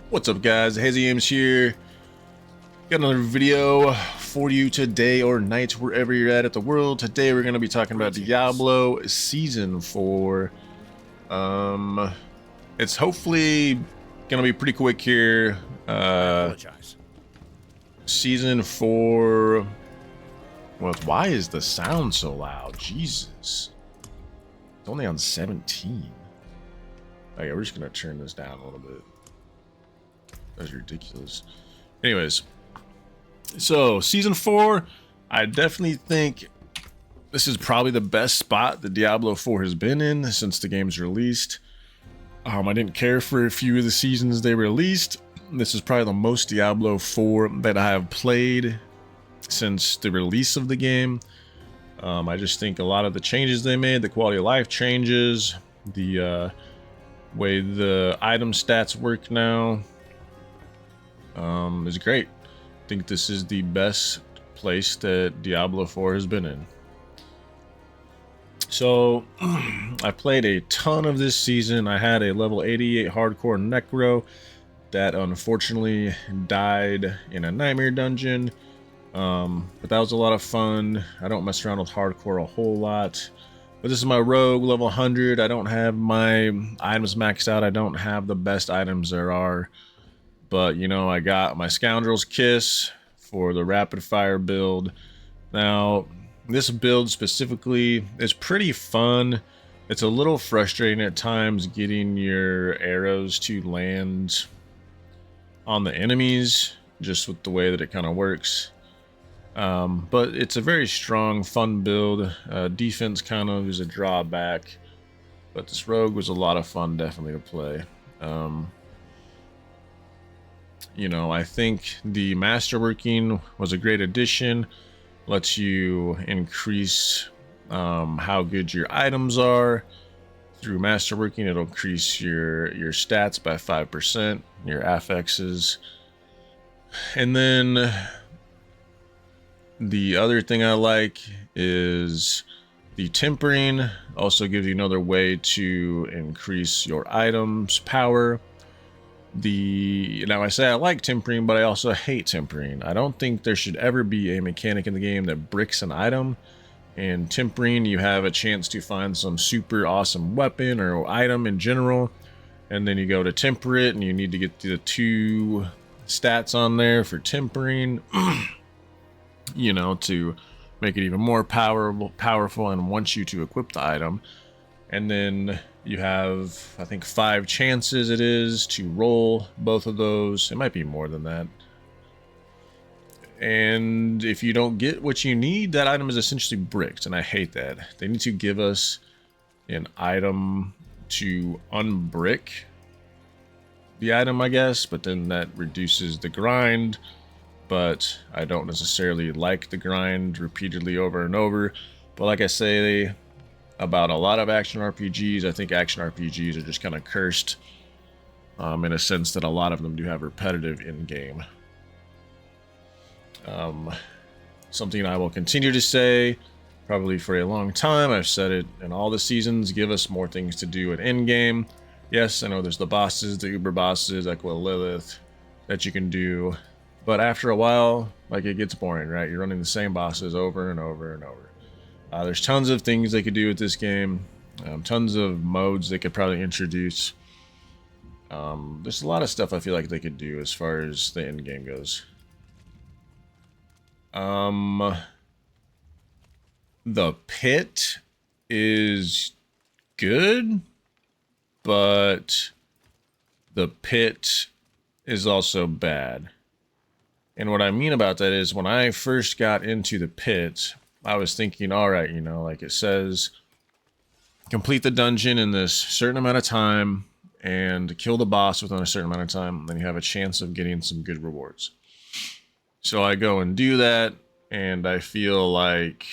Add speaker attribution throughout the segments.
Speaker 1: What's up, guys? Hazy Games here. Got another video for you today or night, wherever you're at the world. Today we're going to be talking about Diablo Season 4. It's hopefully going to be pretty quick here.
Speaker 2: I apologize.
Speaker 1: Season 4. Well, why is the sound so loud? Jesus. It's only on 17. Okay, we're just going to turn this down a little bit. That's ridiculous. Anyways, so Season 4, I definitely think this is probably the best spot that Diablo 4 has been in since the game's released. I didn't care for a few of the seasons they released. This is probably the most Diablo 4 that I have played since the release of the game. I just think a lot of the changes they made, the quality of life changes, the way the item stats work now, is great. I think this is the best place that Diablo 4 has been in. So I played a ton of this season. I had a level 88 hardcore necro that unfortunately died in a nightmare dungeon, but that was a lot of fun. I don't mess around with hardcore a whole lot, but this is my rogue level 100. I don't have my items maxed out. I don't have the best items there are. But, you know, I got my Scoundrel's Kiss for the rapid fire build. Now, this build specifically is pretty fun. It's a little frustrating at times getting your arrows to land on the enemies, just with the way that it kind of works. But it's a very strong, fun build. Defense kind of is a drawback. But this rogue was a lot of fun, definitely, to play. You know, I think the masterworking was a great addition. Lets you increase how good your items are. Through masterworking, it'll increase your stats by 5%, your affixes. And then the other thing I like is the tempering. Also gives you another way to increase your items' power. Now I say I like tempering, but I also hate tempering. I don't think there should ever be a mechanic in the game that bricks an item. And tempering, you have a chance to find some super awesome weapon or item in general, and then you go to temper it, and you need to get the 2 stats on there for tempering, you know, to make it even more powerful and wants you to equip the item. And then you have, I think, 5 chances it is to roll both of those. It might be more than that. And if you don't get what you need, that item is essentially bricked, and I hate that. They need to give us an item to unbrick the item, I guess, but then that reduces the grind. But I don't necessarily like the grind repeatedly over and over. But like I say, about a lot of action RPGs, I think action RPGs are just kind of cursed, in a sense that a lot of them do have repetitive in-game. Something I will continue to say, probably for a long time. I've said it in all the seasons: give us more things to do at in-game. Yes, I know there's the bosses, the uber bosses, like with Lilith, that you can do, but after a while, like, it gets boring, right? You're running the same bosses over and over and over. There's tons of things they could do with this game, tons of modes they could probably introduce. There's a lot of stuff I feel like they could do as far as the end game goes. The pit is good, but the pit is also bad. And what I mean about that is, when I first got into the pit, I was thinking, all right, you know, like it says, complete the dungeon in this certain amount of time and kill the boss within a certain amount of time, then you have a chance of getting some good rewards. So I go and do that, and I feel like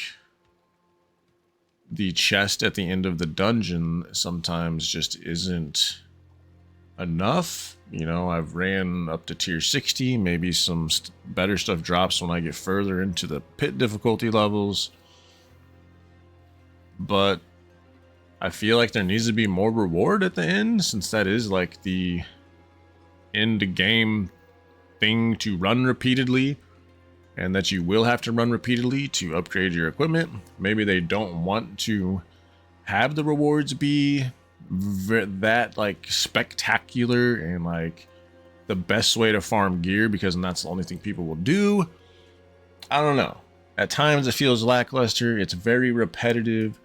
Speaker 1: the chest at the end of the dungeon sometimes just isn't enough. You know, I've ran up to tier 60, maybe some better stuff drops when I get further into the pit difficulty levels, but I feel like there needs to be more reward at the end, since that is like the end game thing to run repeatedly, and that you will have to run repeatedly to upgrade your equipment. Maybe they don't want to have the rewards be that like spectacular and like the best way to farm gear, because that's the only thing people will do. I don't know. At times it feels lackluster. It's very repetitive.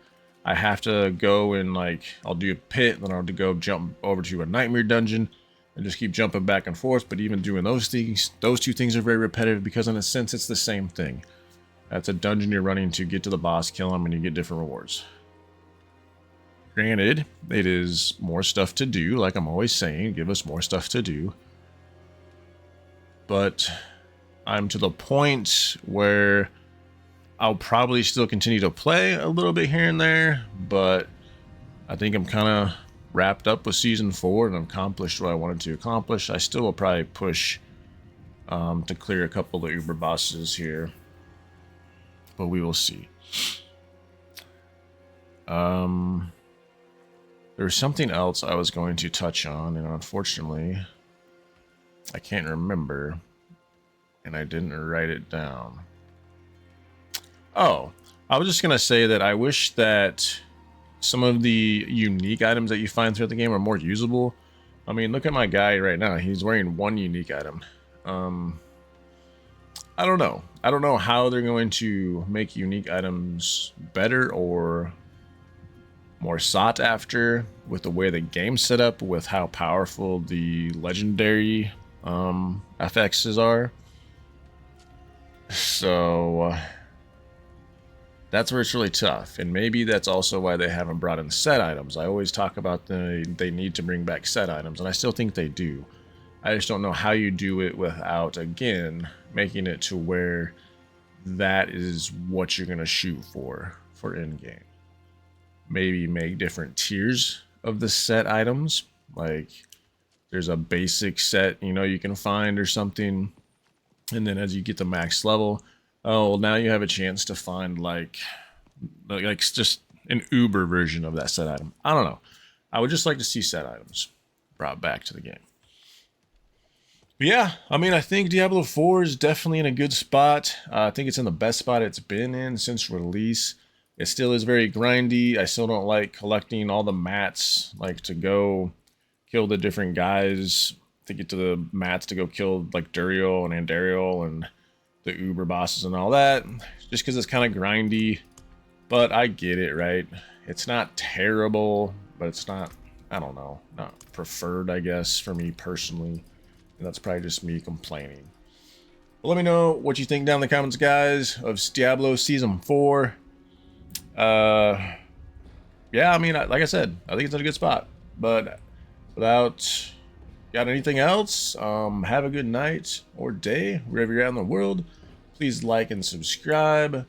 Speaker 1: I have to go and like, I'll do a pit, then I'll have to go jump over to a nightmare dungeon and just keep jumping back and forth. But even doing those things, those two things are very repetitive, because in a sense it's the same thing. That's a dungeon you're running to get to the boss, kill him, and you get different rewards. Granted, it is more stuff to do, like I'm always saying, give us more stuff to do. But I'm to the point where I'll probably still continue to play a little bit here and there, but I think I'm kind of wrapped up with Season 4 and accomplished what I wanted to accomplish. I still will probably push to clear a couple of Uber bosses here, but we will see. There's something else I was going to touch on, and unfortunately, I can't remember, and I didn't write it down. Oh, I was just going to say that I wish that some of the unique items that you find throughout the game are more usable. I mean, look at my guy right now. He's wearing one unique item. I don't know. I don't know how they're going to make unique items better or more sought after with the way the game's set up, with how powerful the legendary FXs are. So that's where it's really tough, and maybe that's also why they haven't brought in set items. I always talk about they need to bring back set items, and I still think they do. I just don't know how you do it without, again, making it to where that is what you're going to shoot for endgame. Maybe make different tiers of the set items, like there's a basic set, you know, you can find or something, and then as you get to max level, oh, well, now you have a chance to find like just an Uber version of that set item. I don't know. I would just like to see set items brought back to the game. But yeah, I mean, I think Diablo 4 is definitely in a good spot. I think it's in the best spot it's been in since release. It still is very grindy. I still don't like collecting all the mats, like to go kill the different guys, to get to the mats to go kill like Duriel and Andariel and the Uber bosses and all that, just because it's kind of grindy. But I get it, right? It's not terrible, but it's not, I don't know, not preferred, I guess, for me personally. And that's probably just me complaining. But let me know what you think down in the comments, guys, of Diablo Season 4. Yeah, I mean, like I said, I think it's in a good spot. But without got anything else, have a good night or day, wherever you're at in the world. Please like and subscribe.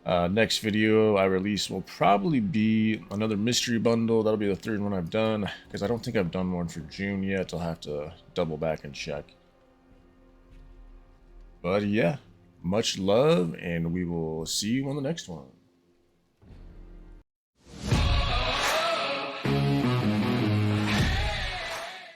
Speaker 1: Next video I release will probably be another mystery bundle. That'll be the third one I've done, because I don't think I've done one for June yet. I'll have to double back and check. But yeah, much love, and we will see you on the next one.